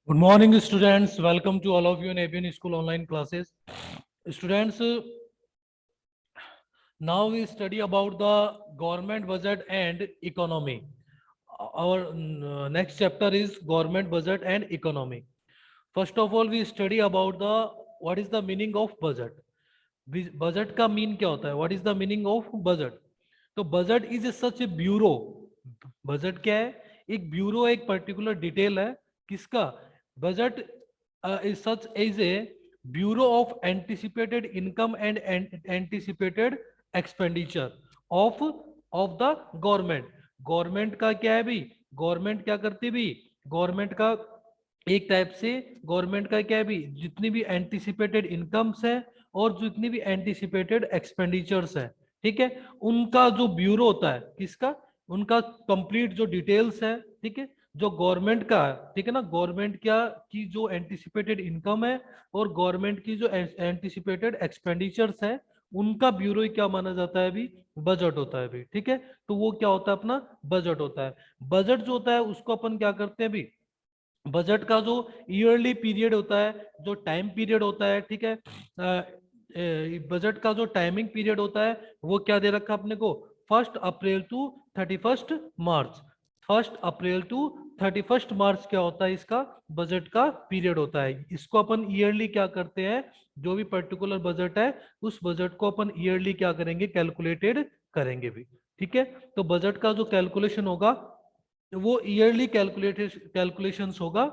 Good morning, students. Welcome to all of you in ABN School online classes. Students, now we study about the government budget and economy. Our next chapter is government budget and economy. First of all, we study about the what is the meaning of budget. Budget का mean क्या होता है? What is the meaning of budget? तो budget is such A bureau. Budget क्या है? एक bureau, एक particular detail है. किसका? Budget is such as a bureau of anticipated income and anticipated expenditure of of the government. Government का क्या है भी? गवर्नमेंट क्या करती भी? गवर्नमेंट का एक टाइप से गवर्नमेंट का क्या है भी? जितनी भी एंटिसिपेटेड इनकम्स है और जितनी भी एंटिसिपेटेड एक्सपेंडिचर्स है, ठीक है, उनका जो ब्यूरो होता है. किसका? उनका कंप्लीट जो डिटेल्स है, ठीक है, जो गवर्नमेंट का है, ठीक है ना, गवर्नमेंट क्या की जो एंटिसिपेटेड इनकम है और गवर्नमेंट की जो एंटिसिपेटेड एक्सपेंडिचर्स है, उनका ब्यूरो ही क्या माना जाता है अभी? बजट होता है अभी. ठीक है, तो वो क्या होता है? अपना बजट होता है. बजट जो होता है उसको अपन क्या करते हैं अभी? बजट का जो ईयरली पीरियड होता है, जो टाइम पीरियड होता है, ठीक है, बजट का जो टाइमिंग पीरियड होता है वो क्या दे रखा है अपने को? 1 अप्रैल टू 31 मार्च. 1 अप्रैल टू 31 मार्च क्या होता है? इसका बजट का पीरियड होता है. इसको अपन ईयरली क्या करते हैं? जो भी पर्टिकुलर बजट है उस बजट को अपन ईयरली क्या करेंगे? कैलकुलेटेड करेंगे भी. ठीक है, तो बजट का जो कैलकुलेशन होगा वो ईयरली कैलकुलेशंस होगा.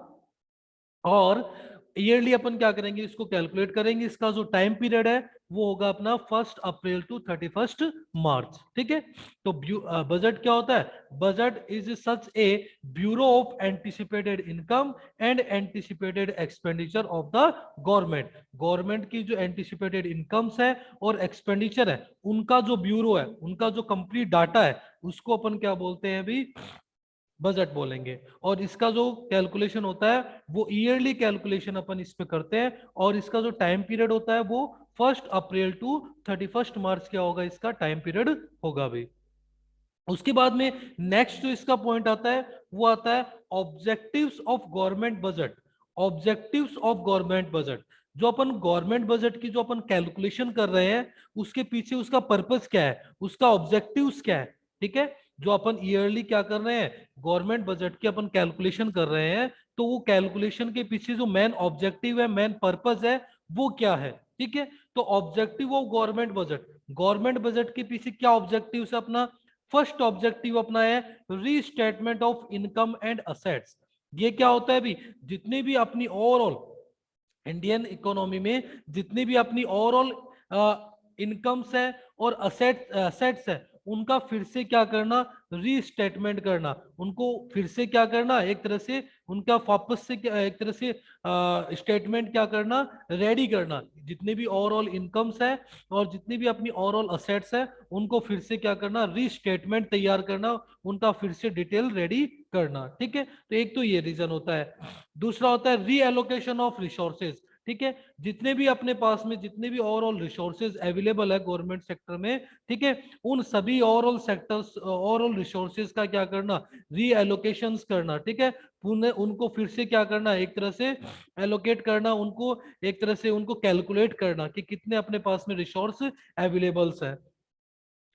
और ईयरली अपन क्या करेंगे? इसको कैलकुलेट करेंगे. इसका जो टाइम पीरियड है वो होगा अपना 1 अप्रैल टू 31 मार्च. ठीक है, तो बजट क्या होता है? Budget is such A bureau of anticipated income and anticipated expenditure of the government. Government की जो एंटिसिपेटेड इनकम्स है और एक्सपेंडिचर है, उनका जो ब्यूरो है, उनका जो कंप्लीट डाटा है, उसको अपन क्या बोलते हैं अभी? बजट बोलेंगे. और इसका जो कैलकुलेशन होता है वो ईयरली कैलकुलेशन अपन इस पे करते हैं. और इसका जो टाइम पीरियड होता है वो 1 अप्रैल टू 31 मार्च क्या होगा? इसका टाइम पीरियड होगा भाई. उसके बाद में नेक्स्ट जो इसका पॉइंट आता है वो आता है objectives of government budget. Objectives of government budget. जो अपन गवर्नमेंट बजट की जो अपन कैलकुलेशन कर रहे हैं उसके पीछे उसका पर्पस क्या है, उसका ऑब्जेक्टिव्स क्या है. ठीक है, जो अपन ईयरली क्या कर रहे हैं? गवर्नमेंट बजट की अपन कैलकुलेशन कर रहे हैं, तो वो कैलकुलेशन के पीछे जो मेन ऑब्जेक्टिव है, मेन पर्पस है, वो क्या है? ठीक है, तो objective of government budget. Government budget के पीछे क्या ऑब्जेक्टिव है अपना? फर्स्ट ऑब्जेक्टिव अपना है restatement of income and assets. ये क्या होता है भी? जितनी भी अपनी ओवरऑल इंडियन इकोनॉमी में जितनी भी अपनी ओवरऑल इनकम्स है और असेट्स है, उनका फिर से क्या करना? रीस्टेटमेंट करना. उनको फिर से क्या करना? एक तरह से उनका वापस से एक तरह से स्टेटमेंट क्या करना? रेडी करना. जितनी भी ओवरऑल इनकम्स है और जितनी भी अपनी ओवरऑल असेट्स है, उनको फिर से क्या करना? रीस्टेटमेंट तैयार करना, उनका फिर से डिटेल रेडी करना. ठीक है, तो एक तो ये रीजन होता है. दूसरा होता है रीएलोकेशन ऑफ रिसोर्सेज. ठीक है, जितने भी अपने पास में जितने भी ओवरऑल रिसोर्सेज अवेलेबल है गवर्नमेंट सेक्टर में, ठीक है, उन सभी ओवरऑल सेक्टर्स ओवरऑल रिसोर्सेज का क्या करना? रीएलोकेशंस करना. ठीक है, पुनः उनको फिर से क्या करना? एक तरह से एलोकेट करना, उनको एक तरह से उनको कैलकुलेट करना कि कितने अपने पास में रिसोर्स अवेलेबल्स है.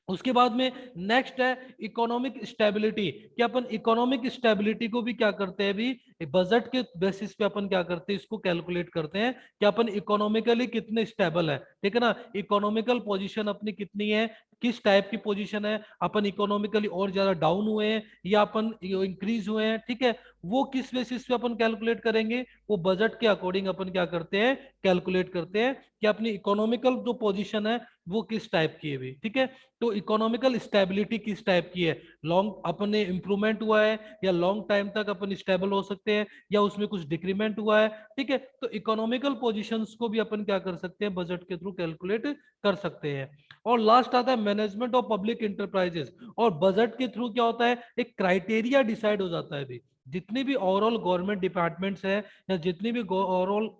उसके बाद में नेक्स्ट है इकोनॉमिक स्टेबिलिटी. कि अपन इकोनॉमिक स्टेबिलिटी को भी क्या करते हैं भी? बजट के बेसिस पे अपन क्या करते हैं? इसको कैलकुलेट करते हैं कि अपन इकोनॉमिकली कितने स्टेबल है. ठीक है ना, इकोनॉमिकल पोजीशन अपनी कितनी है, किस टाइप की पोजीशन है, अपन इकोनॉमिकली और ज्यादा डाउन हुए हैं या अपन इंक्रीज हुए हैं. ठीक है, वो किस बेसिस पे अपन कैलकुलेट करेंगे? वो बजट के अकॉर्डिंग अपन क्या करते हैं? कैलकुलेट करते हैं कि अपनी इकोनॉमिकल जो पोजीशन है वो किस टाइप की है भी. ठीक है, तो इकोनॉमिकल स्टेबिलिटी किस टाइप की है? लॉन्ग अपने इंप्रूवमेंट हुआ है या लॉन्ग टाइम तक अपन स्टेबल हो सकते हैं या उसमें कुछ डिक्रीमेंट हुआ है. ठीक है, तो इकोनॉमिकल पोजीशंस को भी अपन क्या कर सकते हैं? बजट के थ्रू कैलकुलेट कर सकते हैं. और लास्ट आता है मैनेजमेंट ऑफ पब्लिक इंटरप्राइजेस. और बजट के थ्रू क्या होता है? एक क्राइटेरिया डिसाइड हो जाता है भी. जितनी भी ओवरऑल गवर्नमेंट डिपार्टमेंट्स है या जितनी भी ओवरऑल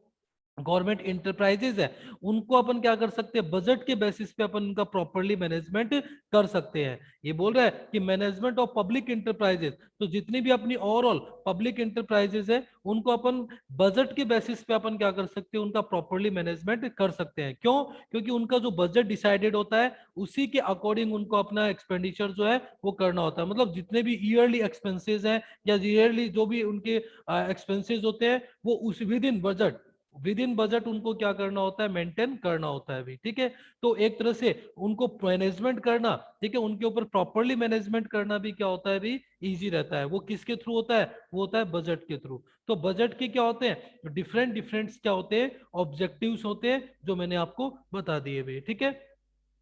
गवर्नमेंट इंटरप्राइजेज है, उनको अपन क्या कर सकते हैं, बजट के बेसिस पे अपन उनका प्रॉपरली मैनेजमेंट कर सकते हैं। ये बोल रहा है कि मैनेजमेंट ऑफ पब्लिक इंटरप्राइजेज, तो जितनी भी अपनी ओवरऑल पब्लिक इंटरप्राइजेज है उनको अपन बजट के बेसिस पे अपन क्या कर सकते हैं, उनका प्रॉपरली मैनेजमेंट कर सकते हैं। क्यों? क्योंकि उनका जो बजट डिसाइडेड होता है उसी के अकॉर्डिंग उनको अपना एक्सपेंडिचर जो है वो करना होता है। मतलब जितने भी ईयरली एक्सपेंसेस हैं या ईयरली जो भी उनके एक्सपेंसेस होते हैं वो उस विद इन बजट उनको क्या करना होता है, मेंटेन करना होता है भी। ठीक है, तो एक तरह से उनको मैनेजमेंट करना, ठीक है, उनके ऊपर प्रॉपरली मैनेजमेंट करना भी क्या होता है भी इजी रहता है। वो किसके थ्रू होता है? वो होता है बजट के थ्रू। तो बजट के क्या होते हैं, डिफरेंट डिफरेंट क्या होते हैं, ऑब्जेक्टिव्स होते हैं, जो मैंने आपको बता दिए भी। ठीक है,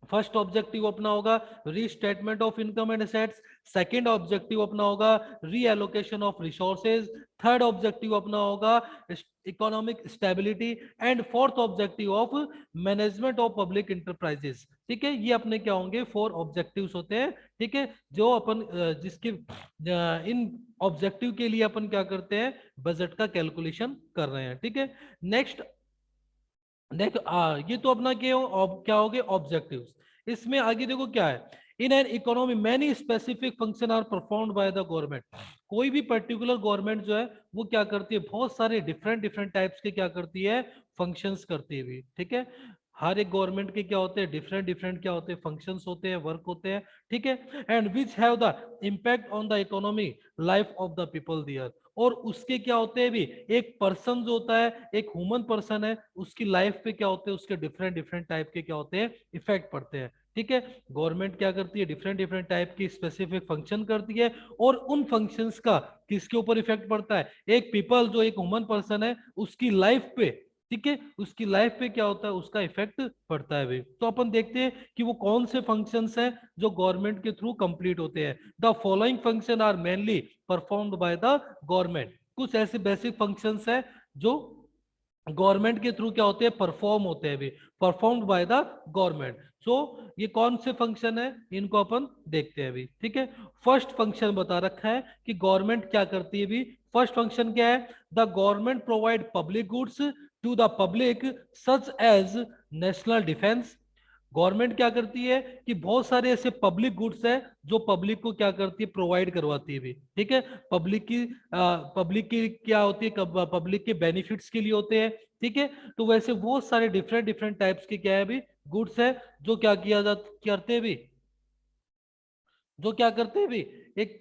फर्स्ट ऑब्जेक्टिव अपना होगा restatement of income and assets, second objective अपना होगा reallocation of resources, third objective अपना होगा economic stability, and fourth objective of management of public enterprises. ठीक है, ये अपने क्या होंगे, 4 ऑब्जेक्टिव्स होते हैं। ठीक है, जो अपन जिसके इन ऑब्जेक्टिव के लिए अपन क्या करते हैं, बजट का कैलकुलेशन कर रहे हैं। ठीक है, नेक्स्ट देखो ये तो अपना क्या हो गए ऑब्जेक्टिव्स। इसमें आगे देखो क्या है, in an economy many specific function are performed by the government. कोई भी पर्टिकुलर गवर्नमेंट जो है वो क्या करती है, बहुत सारे डिफरेंट डिफरेंट टाइप्स के क्या करती है, फंक्शंस करती है भी। ठीक है, हर एक गवर्नमेंट के क्या होते हैं, डिफरेंट डिफरेंट क्या होते हैं, फंक्शंस होते हैं, वर्क होते हैं। ठीक है, and which have the impact on the economy life of the people there. और उसके क्या होते हैं भी, एक पर्सन जो होता है, एक ह्यूमन पर्सन है, उसकी लाइफ पे क्या होते हैं, उसके डिफरेंट डिफरेंट टाइप के क्या होते हैं, इफेक्ट पड़ते हैं। ठीक है, गवर्नमेंट क्या करती है, डिफरेंट डिफरेंट टाइप की स्पेसिफिक फंक्शन करती है, और उन फंक्शंस का किसके ऊपर इफेक्ट पड़ता है, एक पीपल जो एक ह्यूमन पर्सन है उसकी लाइफ पे। ठीक है, उसकी लाइफ पे क्या होता है, उसका इफेक्ट पड़ता है भाई। तो अपन देखते हैं कि वो कौन से फंक्शंस हैं जो गवर्नमेंट के थ्रू कंप्लीट होते हैं। The following function are mainly performed by the government. कुछ ऐसे बेसिक फंक्शंस हैं जो गवर्नमेंट के थ्रू क्या होते हैं, परफॉर्म होते हैं भी, परफॉर्म्ड बाय द गवर्नमेंट। सो ये कौन से फंक्शन है, इनको अपन देखते हैं भी। ठीक है, फर्स्ट फंक्शन बता रखा है कि गवर्नमेंट क्या करती है भी। फर्स्ट फंक्शन क्या है, the government provide public goods to the public such as national defence. Government क्या करती है कि बहुत सारे ऐसे पब्लिक गुड्स है जो पब्लिक को क्या करती है, प्रोवाइड करवाती है भी। ठीक है, पब्लिक की क्या होती है, पब्लिक के बेनिफिट्स के लिए होते हैं। ठीक है, तो वैसे बहुत सारे डिफरेंट डिफरेंट टाइप्स के क्या है भी, गुड्स है, जो क्या किया जा करते हैं भी, जो क्या करते हैं भी, एक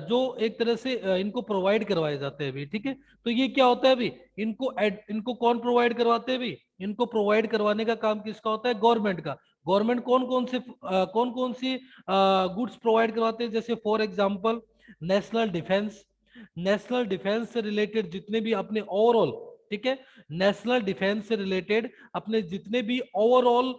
जो एक तरह से इनको प्रोवाइड करवाए जाते हैं भी। ठीक है, तो ये क्या होता है भी, इनको कौन प्रोवाइड करवाते हैं भी, इनको प्रोवाइड करवाने का काम किसका होता है, गवर्नमेंट का। गवर्नमेंट कौन कौन सी गुड्स प्रोवाइड करवाते हैं, जैसे for example national defence. National defence से रिलेटेड जितने भी अपने ओवरऑल, ठीक है, नेशनल डिफेंस से रिलेटेड अपने जितने भी ओवरऑल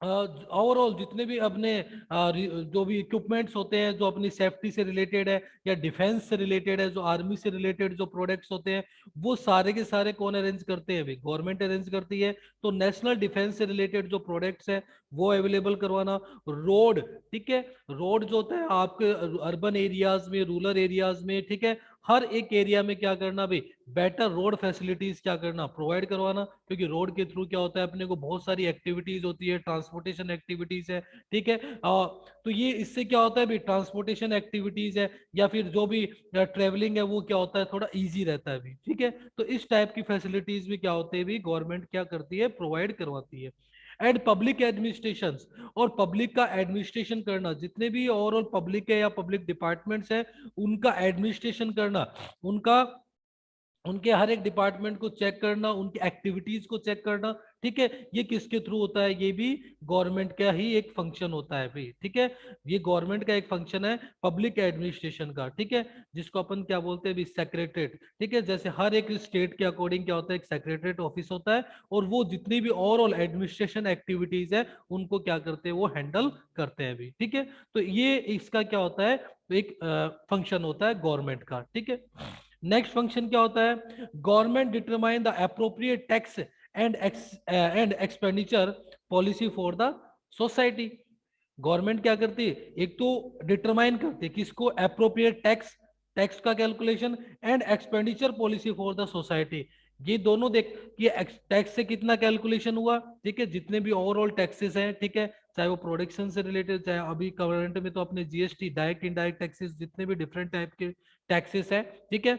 ओवरऑल जितने भी अपने जो भी इक्विपमेंट्स होते हैं जो अपनी सेफ्टी से रिलेटेड है या डिफेंस से रिलेटेड है, जो आर्मी से रिलेटेड जो प्रोडक्ट्स होते हैं, वो सारे के सारे कौन अरेंज करते हैं, गवर्नमेंट अरेंज करती है। तो नेशनल डिफेंस से रिलेटेड जो प्रोडक्ट्स है वो अवेलेबल करवाना। रोड, ठीक है, रोड जो होता है आपके अर्बन एरियाज में, रूरल एरियाज में, ठीक है, हर एक एरिया में क्या करना भाई, बेटर रोड फैसिलिटीज क्या करना, प्रोवाइड करवाना। क्योंकि रोड के थ्रू क्या होता है, अपने को बहुत सारी एक्टिविटीज होती है, ट्रांसपोर्टेशन एक्टिविटीज है। ठीक है, तो ये इससे क्या होता है भी, ट्रांसपोर्टेशन एक्टिविटीज है या फिर जो भी ट्रेवलिंग है वो क्या होता है, थोड़ा इजी रहता है भी। ठीक है, तो इस टाइप की फैसिलिटीज भी क्या होते हैं भी, गवर्नमेंट क्या करती है, प्रोवाइड करवाती है। एंड पब्लिक एडमिनिस्ट्रेशन, और पब्लिक का एडमिनिस्ट्रेशन करना, जितने भी ओवरऑल पब्लिक है या पब्लिक डिपार्टमेंट्स है उनका एडमिनिस्ट्रेशन करना, उनका उनके हर एक डिपार्टमेंट को चेक करना, उनकी एक्टिविटीज को चेक करना। ठीक है, ये किसके थ्रू होता है, ये भी गवर्नमेंट का ही एक फंक्शन होता है भाई। ठीक है, ये गवर्नमेंट का एक फंक्शन है पब्लिक एडमिनिस्ट्रेशन का। ठीक है, जिसको अपन क्या बोलते हैं भी, सेक्रेटरेट। ठीक है, जैसे हर एक स्टेट के अकॉर्डिंग क्या होता है, एक सेक्रेटरेट ऑफिस होता है, और वो जितनी भी ओवरऑल एडमिनिस्ट्रेशन एक्टिविटीज है उनको क्या करते हैं, वो हैंडल करते हैं भी। ठीक है, तो ये इसका क्या होता है, एक फंक्शन होता है गवर्नमेंट का। ठीक है, नेक्स्ट फंक्शन क्या होता है, government determine the appropriate tax and expenditure policy for the society. Government क्या करती है, एक तो डिटरमाइन करती है किसको, अप्रोप्रिएट टैक्स, टैक्स का calculation, and expenditure policy for the society, ये दोनों देख कि टैक्स से कितना कैलकुलेशन हुआ, ठीक है, जितने भी ओवरऑल टैक्सेस हैं, ठीक है, चाहे वो प्रोडक्शन से रिलेटेड, चाहे अभी करंट में तो अपने जीएसटी, डायरेक्ट इनडायरेक्ट टैक्सेस, जितने भी डिफरेंट टाइप के टैक्सेस है, ठीक है,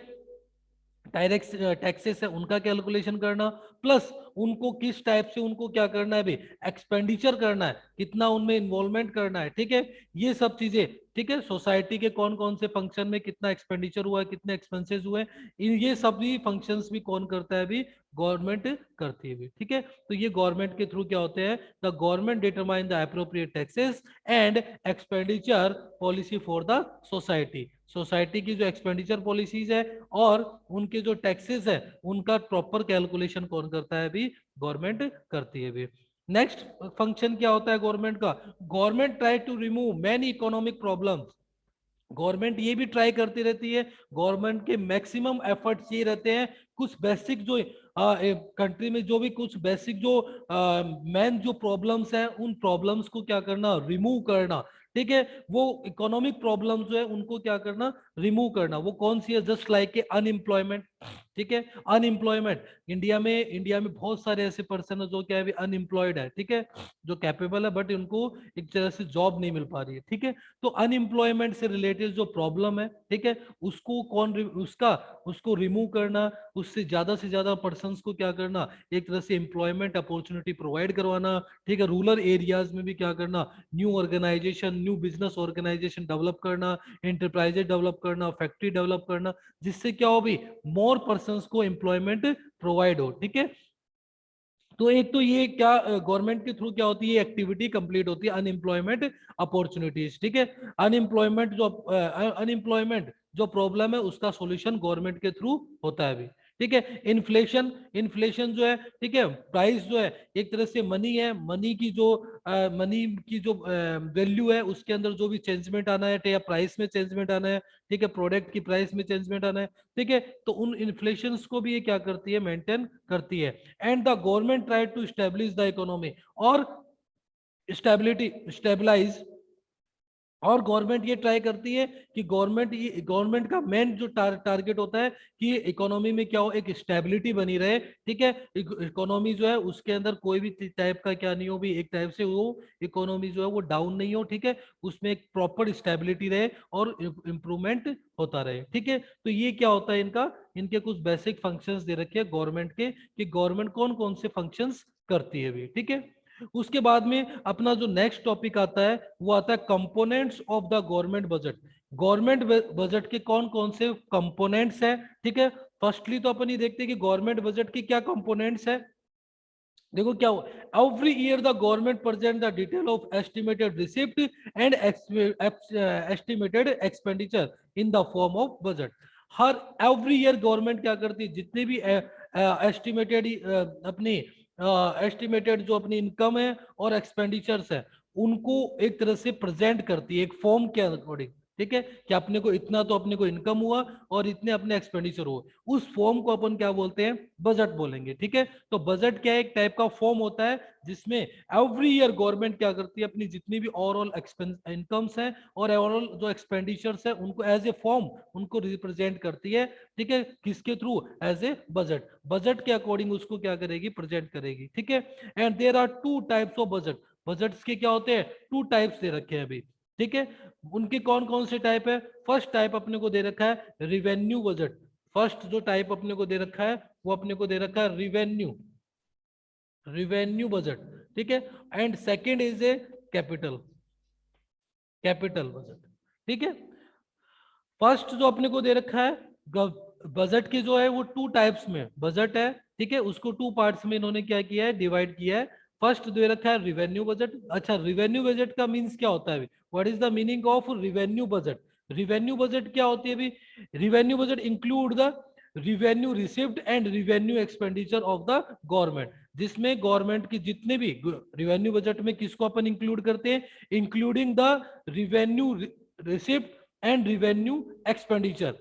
डायरेक्ट टैक्सेस है, उनका कैलकुलेशन करना, प्लस उनको किस टाइप से उनको क्या करना है, भी एक्सपेंडिचर करना है, कितना उनमें इन्वॉल्वमेंट करना है, ठीक है, ये सब चीजें, ठीक है, सोसाइटी के कौन कौन से फंक्शन में कितना एक्सपेंडिचर हुआ है, कितने एक्सपेंसेस हुए, इन ये सभी फंक्शंस भी कौन करता है, भी गवर्नमेंट करती है भी, ठीक है। तो ये गवर्नमेंट के थ्रू क्या होते हैं, the government determine the appropriate taxes and expenditure policy for the society, society की जो एक्सपेंडिचर पॉलिसीज है और उनके जो टैक्सेस है उनका प्रॉपर कैलकुलेशन कौन करता है, भी गवर्नमेंट करती है भी। नेक्स्ट फंक्शन क्या होता है गवर्नमेंट का, government try to remove many economic problems, government ये भी ट्राई करती रहती है, गवर्नमेंट के मैक्सिमम एफर्ट्स ये रहते हैं, कुछ बेसिक जो कंट्री में जो भी कुछ बेसिक जो मेन जो प्रॉब्लम्स है उन प्रॉब्लम्स को क्या करना, रिमूव करना, ठीक है, वो इकोनॉमिक प्रॉब्लम्स जो है उनको क्या करना, रिमूव करना, वो कौन सी है, जस्ट लाइक ए अनएम्प्लॉयमेंट, ठीक है, अनएम्प्लॉयमेंट, इंडिया में बहुत सारे ऐसे पर्सन है जो क्या है, अनएम्प्लॉयड है, ठीक है, जो कैपेबल है बट उनको एक तरह से जॉब नहीं मिल पा रही है, ठीक है, तो अनएम्प्लॉयमेंट से रिलेटेड जो प्रॉब्लम है, ठीक है, उसको उसको रिमूव करना, उससे ज्यादा पर्सन को क्या करना, एक तरह से एम्प्लॉयमेंट अपॉर्चुनिटी प्रोवाइड करवाना, ठीक है, रूरल एरियाज में भी क्या करना, new organization, new business organization develop करना, एंटरप्राइजेज डेवलप करना, फैक्ट्री डेवलप करना, जिससे क्या हो भी मोर पर्सन को एम्प्लॉयमेंट प्रोवाइड हो, ठीक है। तो एक तो ये क्या गवर्नमेंट के थ्रू क्या होती है, एक्टिविटी कंप्लीट होती है, अनएम्प्लॉयमेंट अपॉर्चुनिटीज, ठीक है, अनएम्प्लॉयमेंट जो प्रॉब्लम है उसका सॉल्यूशन गवर्नमेंट के थ्रू होता है अभी, ठीक है। इन्फ्लेशन, इन्फ्लेशन जो है, ठीक है, प्राइस जो है एक तरह से मनी है, मनी की जो वैल्यू है उसके अंदर जो भी चेंजमेंट आना है, या प्राइस में चेंजमेंट आना है, ठीक है, प्रोडक्ट की प्राइस में चेंजमेंट आना है, ठीक है, तो उन इन्फ्लेशन को भी ये क्या करती है, मेंटेन करती है। And the government try to establish the economy, और स्टेबिलिटी स्टेबलाइज, और गवर्नमेंट ये ट्राई करती है कि गवर्नमेंट का मेन जो टारगेट होता है कि इकोनॉमी में क्या हो, एक स्टेबिलिटी बनी रहे, ठीक है, इकोनॉमी जो है उसके अंदर कोई भी टाइप का क्या नहीं हो, भी एक टाइप से वो इकोनॉमी जो है वो डाउन नहीं हो, ठीक है, उसमें एक प्रॉपर स्टेबिलिटी रहे और इम्प्रूवमेंट होता रहे, ठीक है। तो ये क्या होता है इनका, इनके कुछ बेसिक फंक्शंस दे रखे हैं गवर्नमेंट के, कि गवर्नमेंट कौन कौन से फंक्शंस करती है भी, ठीक है। उसके बाद में अपना जो नेक्स्ट टॉपिक आता है वो आता है components of the government budget, government budget के कौन कौन से कंपोनेंट्स है, ठीक है। फर्स्टली तो अपन ये देखते हैं कि गवर्नमेंट बजट के क्या कंपोनेंट्स है, देखो क्या हो, every year the government present the detail of estimated receipt and estimated expenditure in the form of budget, her every year government क्या करती है, जितने भी एस्टिमेटेड अपनी एस्टिमेटेड जो अपनी इनकम है और एक्सपेंडिचर्स है उनको एक तरह से प्रेजेंट करती है एक फॉर्म के अकॉर्डिंग, ठीक है, कि अपने को इतना तो अपने को इनकम हुआ और इतने अपने एक्सपेंडिचर हुए, उस फॉर्म को अपन क्या बोलते हैं, बजट बोलेंगे, ठीक है। तो बजट क्या है, एक टाइप का फॉर्म होता है जिसमें एवरी ईयर गवर्नमेंट क्या करती है, अपनी जितनी भी ओवरऑल एक्सपेंस इनकम्स हैं और ओवरऑल जो एक्सपेंडिचर्स है उनको एज ए फॉर्म उनको रिप्रेजेंट करती है, ठीक है, किसके through, as a budget, budget के अकॉर्डिंग उसको क्या करेगी, प्रेजेंट करेगी, ठीक है। And there are two types of budget, budgets के क्या होते हैं, टू टाइप्स दे रखे हैं अभी, ठीक है। उनके कौन कौन से टाइप है, फर्स्ट टाइप अपने को दे रखा है रिवेन्यू बजट, फर्स्ट जो टाइप अपने को दे रखा है वो अपने को दे रखा है रिवेन्यू, रिवेन्यू बजट, ठीक है। And second is a capital, capital budget, ठीक है। फर्स्ट जो अपने को दे रखा है बजट की जो है वो टू टाइप्स में बजट है, ठीक है, उसको टू पार्ट्स में इन्होंने क्या किया है, डिवाइड किया है। फर्स्ट दे रखा है रिवेन्यू बजट, अच्छा रिवेन्यू बजट का मींस क्या होता है, what is the meaning of revenue budget, revenue budget क्या होती है अभी, revenue budget include the revenue received and revenue expenditure of the government, जिसमें गवर्नमेंट की जितने भी रिवेन्यू बजट में किसको अपन इंक्लूड करते हैं, including the revenue receipt and revenue expenditure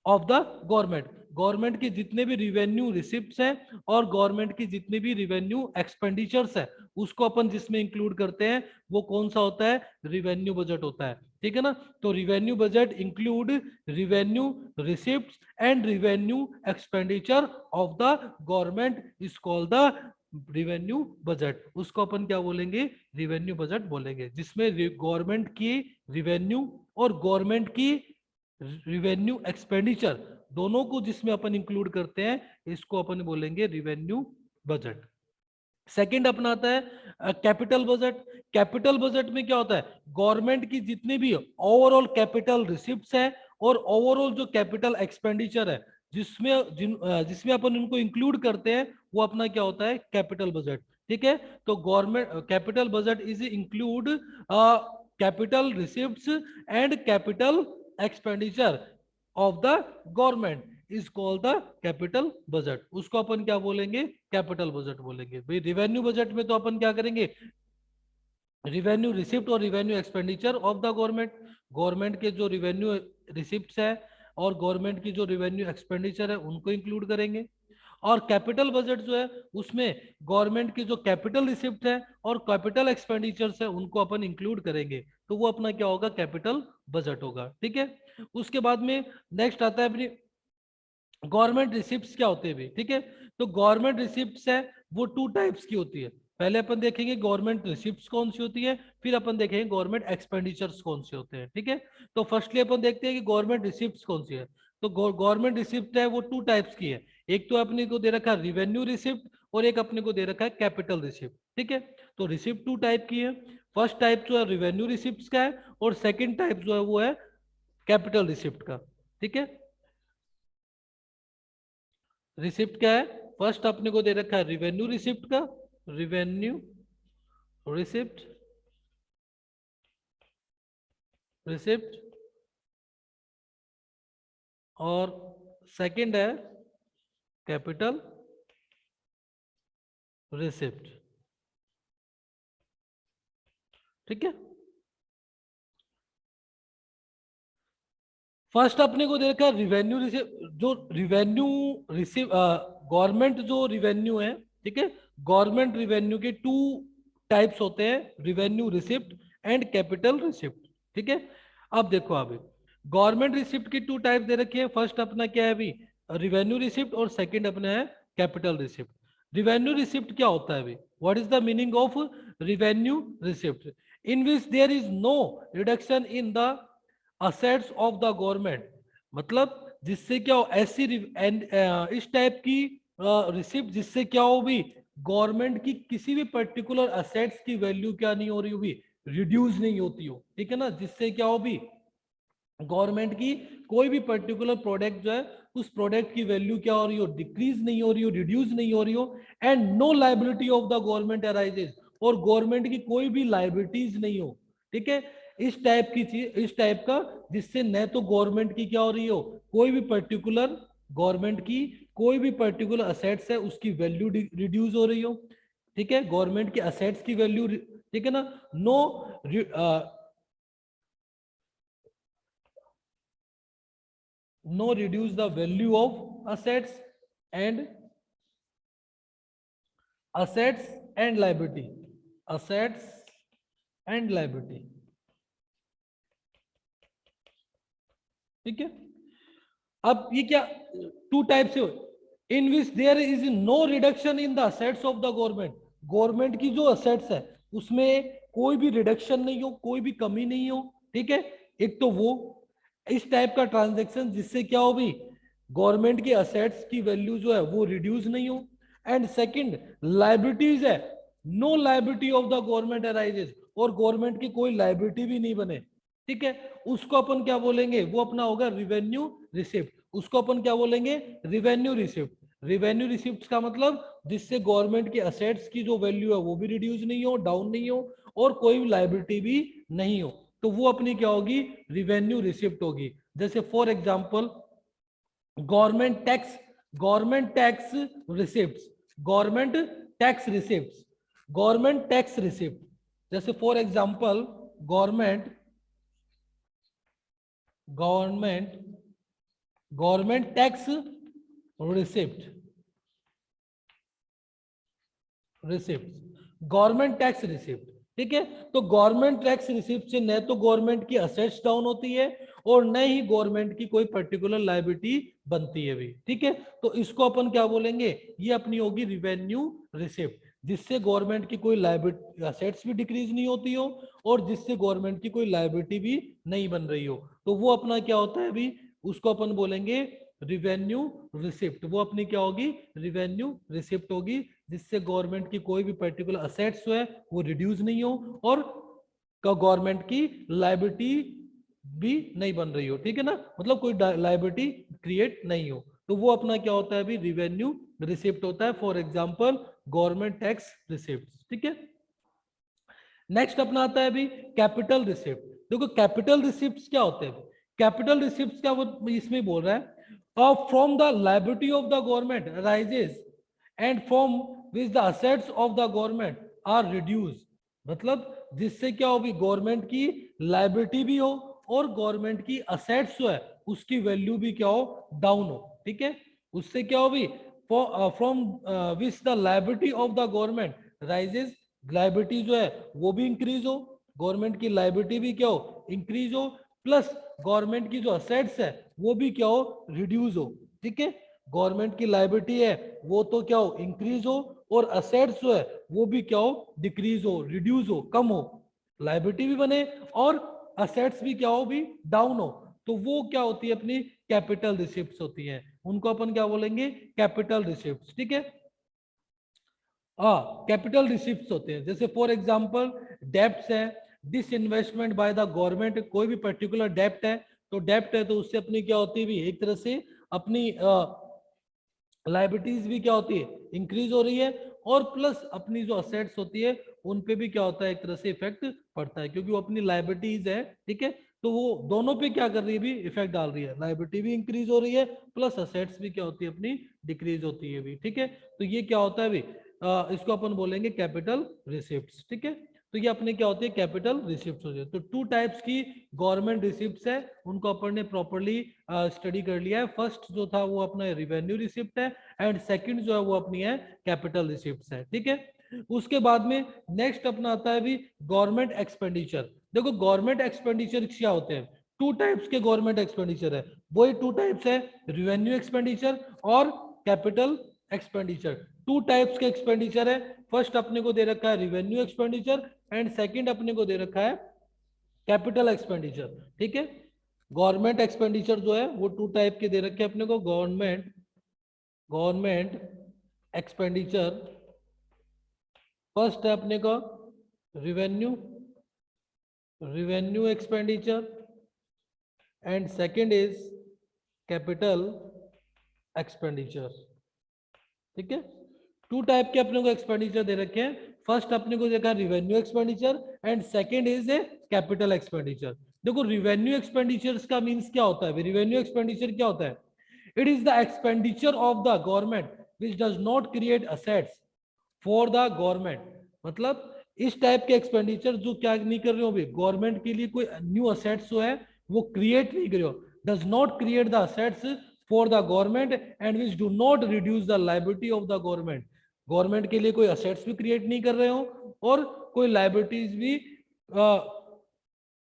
of the government, government के जितने भी रिवेन्यू रिसिप्ट्स हैं और गवर्नमेंट की जितने भी रिवेन्यू एक्सपेंडिचर्स है उसको अपन जिसमें इंक्लूड करते हैं वो कौन सा होता है, रिवेन्यू बजट होता है। ठीक है ना। तो revenue budget include revenue receipt and revenue expenditure of the government is called the revenue budget. उसको अपन क्या बोलेंगे, रिवेन्यू बजट बोलेंगे, जिसमें गवर्नमेंट की रिवेन्यू और गवर्नमेंट की रिवेन्यू एक्सपेंडिचर दोनों को जिसमें अपन इंक्लूड करते हैं, इसको अपन बोलेंगे रिवेन्यू बजट। सेकंड अपना आता है कैपिटल बजट। कैपिटल बजट में क्या होता है, गवर्नमेंट की जितनी भी ओवरऑल कैपिटल रिसिप्ट्स है और ओवरऑल जो कैपिटल एक्सपेंडिचर है जिसमें अपन उनको इंक्लूड करते हैं, वो अपना क्या होता है, कैपिटल बजट। ठीक है, तो government capital budget is include capital receipts and capital expenditure of the government is called the capital budget. उसको अपन क्या बोलेंगे, कैपिटल बजट बोलेंगे। भाई रिवेन्यू बजट में तो अपन क्या करेंगे, रिवेन्यू रिसिप्ट और revenue expenditure of the government, government के जो रिवेन्यू रिसिप्ट है और गवर्नमेंट की जो रिवेन्यू एक्सपेंडिचर है उनको इंक्लूड करेंगे। और कैपिटल बजट जो है उसमें गवर्नमेंट की जो कैपिटल रिसिप्ट है और कैपिटल एक्सपेंडिचर्स है उनको अपन इंक्लूड करेंगे, तो वो अपना क्या होगा, कैपिटल बजट होगा। ठीक है, उसके बाद में नेक्स्ट आता है अपनी गवर्नमेंट रिसिप्ट्स क्या होते हैं भी। ठीक है, तो गवर्नमेंट रिसिप्ट्स है वो टू टाइप्स की होती है। पहले अपन देखेंगे गवर्नमेंट रिसिप्ट्स कौन सी होती है, फिर अपन देखेंगे गवर्नमेंट एक्सपेंडिचर्स कौन से होते हैं। ठीक है, तो फर्स्टली अपन देखते हैं कि गवर्नमेंट रिसिप्ट्स कौन सी है। तो गवर्नमेंट रिसिप्ट है वो टू टाइप्स की है, एक तो अपने को दे रखा है रिवेन्यू रिसिप्ट और एक अपने को दे रखा है कैपिटल रिसिप्ट। ठीक है, तो रिसिप्ट टू टाइप की है। फर्स्ट टाइप जो है रिवेन्यू रिसिप्ट का है और सेकेंड टाइप जो है वो है कैपिटल रिसिप्ट का। ठीक है, रिसिप्ट क्या है, फर्स्ट अपने को दे रखा है रिवेन्यू रिसिप्ट का, रिवेन्यू रिसिप्ट रिसिप्ट, और सेकंड है कैपिटल रिसिप्ट। ठीक है, फर्स्ट अपने को दे रखा है रिवेन्यू रिसिप्ट, जो रिवेन्यू रिसिप्ट गवर्नमेंट जो रिवेन्यू है। ठीक है, गवर्नमेंट रिवेन्यू के टू टाइप्स होते हैं, revenue receipt and capital receipt. ठीक है, अब देखो अभी गवर्नमेंट रिसिप्ट की टू टाइप दे रखी है। फर्स्ट अपना क्या है अभी, रिवेन्यू रिसिप्ट, और सेकंड अपना है कैपिटल रिसिप्ट। रिवेन्यू रिसिप्ट क्या होता है अभी, what is the meaning of revenue receipt, in which there is no reduction in the assets of the government. मतलब जिससे क्या हो, ऐसी इस टाइप की रिसिप्ट जिससे क्या हो भी, गवर्नमेंट की किसी भी पर्टिकुलर असेट्स की वैल्यू क्या नहीं हो रही हो भी, रिड्यूस नहीं होती हो। ठीक है ना, जिससे क्या हो भी, गवर्नमेंट की कोई भी पर्टिकुलर प्रोडक्ट जो है उस प्रोडक्ट की वैल्यू क्या हो रही हो, डिक्रीज नहीं हो रही हो, रिड्यूस नहीं हो रही हो, and no liability of the government arises, और गवर्नमेंट की कोई भी लाइबिलिटीज नहीं हो। ठीक है, इस टाइप की चीज, इस टाइप का, जिससे न तो गवर्नमेंट की क्या हो रही हो, कोई भी पर्टिकुलर गवर्नमेंट की कोई भी पर्टिकुलर असेट्स है उसकी वैल्यू रिड्यूस हो रही हो। ठीक है, गवर्नमेंट के असेट्स की वैल्यू, ठीक है ना, no no reduce the value of assets and assets and liability, assets and liability। ठीक है, अब ये क्या, टू टाइप से, in which there is no reduction in the assets of the government, government की जो असेट्स है उसमें कोई भी रिडक्शन नहीं हो, कोई भी कमी नहीं हो। ठीक है, एक तो वो इस टाइप का ट्रांजैक्शन जिससे क्या हो भी, गवर्नमेंट के असेट्स की वैल्यू जो है वो रिड्यूस नहीं हो, एंड सेकंड लाइबिलिटीज है, no liability of the government arises, और गवर्नमेंट की कोई लाइबिलिटी भी नहीं बने। ठीक है, उसको अपन क्या बोलेंगे, वो अपना होगा रिवेन्यू रिसिप्ट। उसको अपन क्या बोलेंगे, रिवेन्यू रिसिप्ट। रिवेन्यू रिसिप्ट का मतलब जिससे गवर्नमेंट के असेट्स की जो वैल्यू है वो भी रिड्यूस नहीं हो, डाउन नहीं हो, और कोई भी लाइबिलिटी भी नहीं हो, तो वो अपनी क्या होगी, रिवेन्यू रिसिप्ट होगी। जैसे for example government tax, government tax receipt, government tax receipt, government tax receipt. जैसे for example government government government tax receipt, receipt, government tax receipt. ठीक है। तो गवर्नमेंट टैक्स रिसिप्ट से न तो गवर्नमेंट की असेट्स डाउन होती है और न ही गवर्नमेंट की कोई पर्टिकुलर लायबिलिटी बनती है भी, ठीक है। तो इसको अपन क्या बोलेंगे, ये अपनी होगी रिवेन्यू रिसिप्ट, जिससे गवर्नमेंट की कोई लायबिलिटी असेट्स भी डिक्रीज नहीं होती हो और जिससे गवर्नमेंट की कोई लायबिलिटी भी नहीं बन रही हो, तो वो अपना क्या होता है अभी, उसको अपन बोलेंगे रिवेन्यू रिसिप्ट। वो अपनी क्या होगी, रिवेन्यू रिसिप्ट होगी, जिससे गवर्नमेंट की कोई भी पर्टिकुलर असेट्स जो है वो रिड्यूस नहीं हो और गवर्नमेंट की लायबिलिटी भी नहीं बन रही हो, ठीक है ना, मतलब कोई लायबिलिटी क्रिएट नहीं हो, तो वो अपना क्या होता है अभी, रिवेन्यू रिसिप्ट होता है। For example government tax receipt, ठीक है। नेक्स्ट अपना आता है अभी कैपिटल रिसिप्ट। देखो कैपिटल रिसिप्ट क्या होते हैं, कैपिटल रिसिप्ट क्या, वो इसमें बोल रहा है from the liability of the government raises and from which the assets of the government are reduce, मतलब जिससे क्या होगी, गवर्नमेंट की लायबिलिटी भी हो और गवर्नमेंट की असेट्स जो है उसकी वैल्यू भी क्या हो, डाउन हो, ठीक है। उससे क्या होगी, from which the liability of the government rises, liability जो है वो भी इंक्रीज हो, गवर्नमेंट की लायबिलिटी भी क्या हो, इंक्रीज हो, प्लस गवर्नमेंट की जो असेट्स है वो भी क्या हो, रिड्यूस हो, ठीक है। गवर्नमेंट की लायबिलिटी है वो तो क्या हो, इंक्रीज हो, और असेट्स जो है वो भी क्या हो, डिक्रीज हो, रिड्यूस हो, कम हो, लायबिलिटी भी बने और असेट्स भी क्या हो, भी डाउन हो, तो वो क्या होती है, अपनी कैपिटल रिसिप्ट्स होती है, उनको अपन क्या बोलेंगे, कैपिटल रिसिप्ट्स, ठीक है। हाँ, कैपिटल रिसिप्ट्स होते हैं, जैसे फॉर एग्जांपल डेब्ट्स है, disinvestment by the government, कोई भी पर्टिकुलर डेब्ट है, तो डेब्ट है तो उससे अपनी क्या होती है भी, एक तरह से अपनी लाइबिलिटीज भी क्या होती है, इंक्रीज हो रही है, और प्लस अपनी जो असेट्स होती है उन पे भी क्या होता है, एक तरह से इफेक्ट पड़ता है, क्योंकि वो अपनी लाइबिलिटीज है, ठीक है। तो वो दोनों पे क्या कर रही है भी, इफेक्ट डाल रही है, लाइबिलिटी भी इंक्रीज हो रही है प्लस असेट्स भी क्या होती है, अपनी डिक्रीज होती है भी, ठीक है। तो ये क्या होता है भी, इसको अपन बोलेंगे कैपिटल रिसिप्ट्स, ठीक है। तो ये अपने क्या होती है, कैपिटल रिसिप्ट्स होती है। तो टू टाइप्स की गवर्नमेंट रिसिप्ट्स है, उनको अपन ने प्रॉपर्ली स्टडी कर लिया है। फर्स्ट जो था वो अपना रिवेन्यू रिसिप्ट है, एंड सेकंड जो है वो अपनी है कैपिटल रिसिप्ट्स है, ठीक है। उसके बाद में नेक्स्ट अपना आता है भी गवर्नमेंट एक्सपेंडिचर। देखो गवर्नमेंट एक्सपेंडिचर क्या होते हैं, टू टाइप्स के गवर्नमेंट एक्सपेंडिचर है, वही टू टाइप्स है, रिवेन्यू एक्सपेंडिचर और कैपिटल एक्सपेंडिचर। टू टाइप्स के एक्सपेंडिचर है, फर्स्ट अपने को दे रखा है रिवेन्यू एक्सपेंडिचर एंड सेकंड अपने को दे रखा है कैपिटल एक्सपेंडिचर, ठीक है। गवर्नमेंट एक्सपेंडिचर जो है वो टू टाइप के दे रखे हैं अपने को, गवर्नमेंट गवर्नमेंट एक्सपेंडिचर, फर्स्ट है अपने को revenue revenue expenditure and second is capital expenditure, ठीक है। टू टाइप के अपने को एक्सपेंडिचर दे रखे हैं, फर्स्ट अपने को देखा revenue expenditure and second is a capital expenditure. देखो रिवेन्यू एक्सपेंडिचर का मींस क्या होता है, रिवेन्यू एक्सपेंडिचर क्या होता है, it is the expenditure of the government which does not create assets for the government, मतलब इस टाइप के एक्सपेंडिचर जो क्या नहीं कर रहे हो, गवर्नमेंट के लिए कोई न्यू असेट्स जो है वो क्रिएट नहीं कर रहे हो, does not create the assets for the government and which do not reduce the liability of the government, government के लिए कोई असेट्स भी क्रिएट नहीं कर रहे हो और कोई लायबिलिटीज भी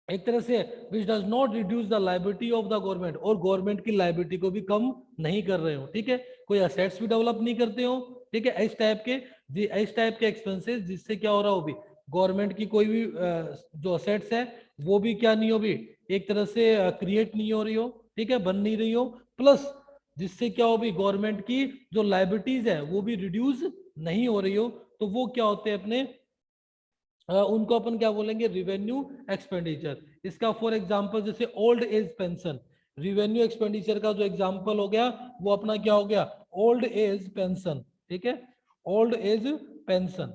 एक तरह से which does not reduce the liability of the government, और गवर्नमेंट की लायबिलिटी को भी कम नहीं कर रहे हो, ठीक है, कोई असेट्स भी डेवलप नहीं करते हो, ठीक है। इस टाइप के एक्सपेंसेस जिससे क्या हो रहा हो भी, गवर्नमेंट की कोई भी जो असेट्स है वो भी क्या नहीं हो भी, एक तरह से क्रिएट नहीं हो रही हो, ठीक है, बन नहीं रही हो, प्लस जिससे क्या हो भी, गवर्नमेंट की जो लायबिलिटीज है वो भी रिड्यूस नहीं हो रही हो, तो वो क्या होते हैं अपने उनको अपन क्या बोलेंगे, रिवेन्यू एक्सपेंडिचर। इसका फॉर एग्जांपल जैसे old age pension, revenue expenditure का जो एग्जांपल हो गया वो अपना क्या हो गया, ओल्ड एज पेंशन, ठीक है, ओल्ड एज पेंशन,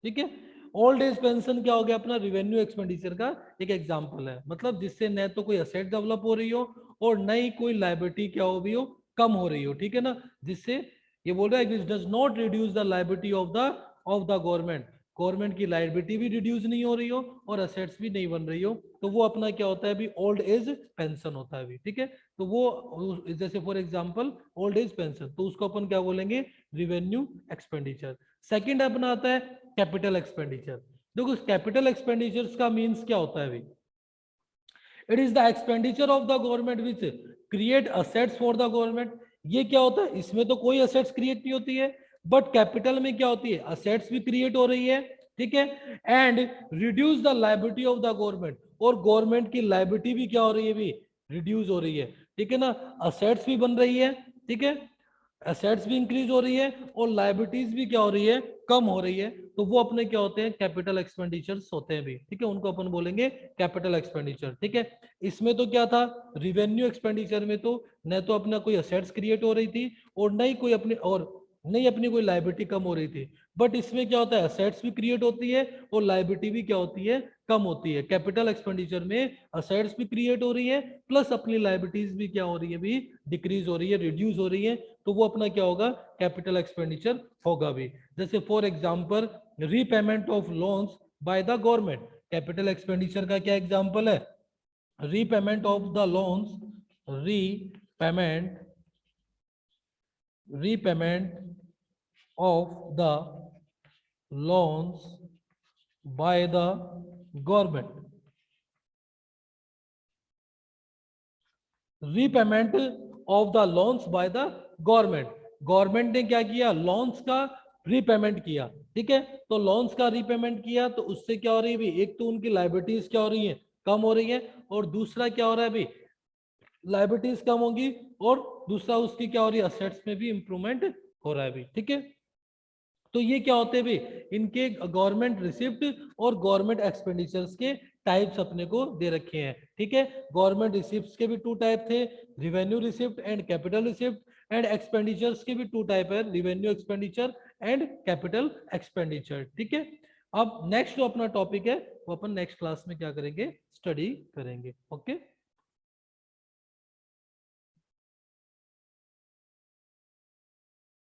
ठीक है। ओल्ड एज पेंशन क्या हो गया, अपना रिवेन्यू एक्सपेंडिचर का एक एग्जांपल है, मतलब जिससे न तो कोई असेट डेवलप हो रही हो और न ही कोई लायबिलिटी क्या हो भी हो, कम हो रही हो, ठीक है ना, जिससे ये बोल रहा है कि does not reduce the liability of the government, government की लायबिलिटी भी रिड्यूस नहीं हो रही हो और असेट्स भी नहीं बन रही हो, तो वो अपना क्या होता है अभी, ओल्ड एज पेंशन होता है अभी, ठीक है। तो वो जैसे for example old age pension, तो उसको अपन क्या बोलेंगे, रिवेन्यू एक्सपेंडिचर। सेकंड अपना आता है कैपिटल एक्सपेंडिचर। देखो कैपिटल एक्सपेंडिचर्स का मीन्स क्या होता है भाई, it is the expenditure of the government which create assets for the government. ये क्या होता है, इसमें तो कोई असेट्स क्रिएट नहीं होती है, बट कैपिटल में क्या होती है, असेट्स भी क्रिएट हो रही है, ठीक है, and reduce the liability of the government, और गवर्नमेंट की लायबिलिटी भी क्या हो रही है भी, रिड्यूस हो रही है, ठीक है ना, असेट्स भी बन रही है, ठीक है, एसेट्स भी इंक्रीज हो रही है और लायबिलिटीज भी क्या हो रही है, कम हो रही है, तो वो अपने क्या होते हैं, कैपिटल एक्सपेंडिचर्स होते हैं भी, ठीक है, उनको अपन बोलेंगे कैपिटल एक्सपेंडिचर, ठीक है। इसमें तो क्या था, रिवेन्यू एक्सपेंडिचर में तो न तो अपना कोई असेट्स क्रिएट हो रही थी और न ही कोई अपनी, और नहीं अपनी कोई लायबिलिटी कम हो रही थी, बट इसमें क्या होता है, असेट्स भी क्रिएट होती है और लायबिलिटी भी क्या होती है, कम होती है। कैपिटल एक्सपेंडिचर में असेट्स भी क्रिएट हो रही है प्लस अपनी लायबिलिटीज भी क्या हो रही है भी, डिक्रीज हो रही है, रिड्यूस हो रही है, तो वो अपना क्या होगा, कैपिटल एक्सपेंडिचर होगा भी। जैसे for example repayment of loans bye the government, capital expenditure का क्या एग्जांपल है, repayment of the loans, repayment of the loans by the government, repayment of the loans bye the government, government ने क्या किया, loans का repayment किया, ठीक है, तो लोन्स का रीपेमेंट किया तो उससे क्या हो रही है भी, एक तो उनकी लायबिलिटीज क्या हो रही है, कम हो रही है, और दूसरा क्या हो रहा है भी, लायबिलिटीज कम होगी, और दूसरा उसकी क्या हो रही है, असेट्स में भी इंप्रूवमेंट हो रहा है भी, ठीक है। तो ये क्या होते हैं भाई, इनके गवर्नमेंट रिसिप्ट और गवर्नमेंट एक्सपेंडिचर्स के टाइप्स अपने को दे रखे हैं, ठीक है। गवर्नमेंट रिसिप्ट्स के भी 2 टाइप थे, revenue receipt and capital receipt, and expenditures के भी 2 टाइप है, revenue expenditure and capital expenditure, ठीक है। अब नेक्स्ट जो अपना टॉपिक है वो अपन नेक्स्ट क्लास में क्या करेंगे, स्टडी करेंगे, ओके।